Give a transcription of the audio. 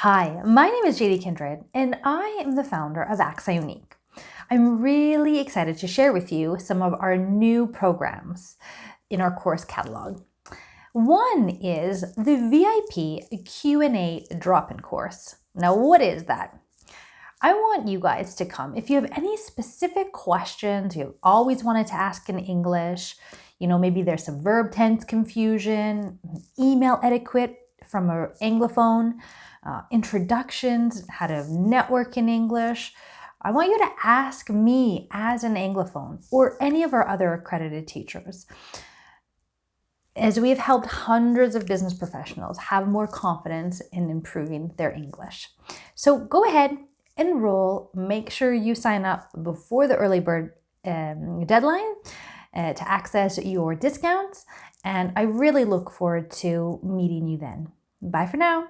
Hi, my name is JD Kindred, and I am the founder of Avez. I'm really excited to share with you some of our new programs in our course catalog. One is the VIP Q&A drop-in course. Now, what is that? I want you guys to come. If you have any specific questions you've always wanted to ask in English, maybe there's some verb tense confusion, email etiquette from an Anglophone, introductions, how to network in English, I want you to ask me as an Anglophone or any of our other accredited teachers, as we have helped hundreds of business professionals have more confidence in improving their English. So go ahead, enroll, make sure you sign up before the early bird deadline to access your discounts. And I really look forward to meeting you then. Bye for now.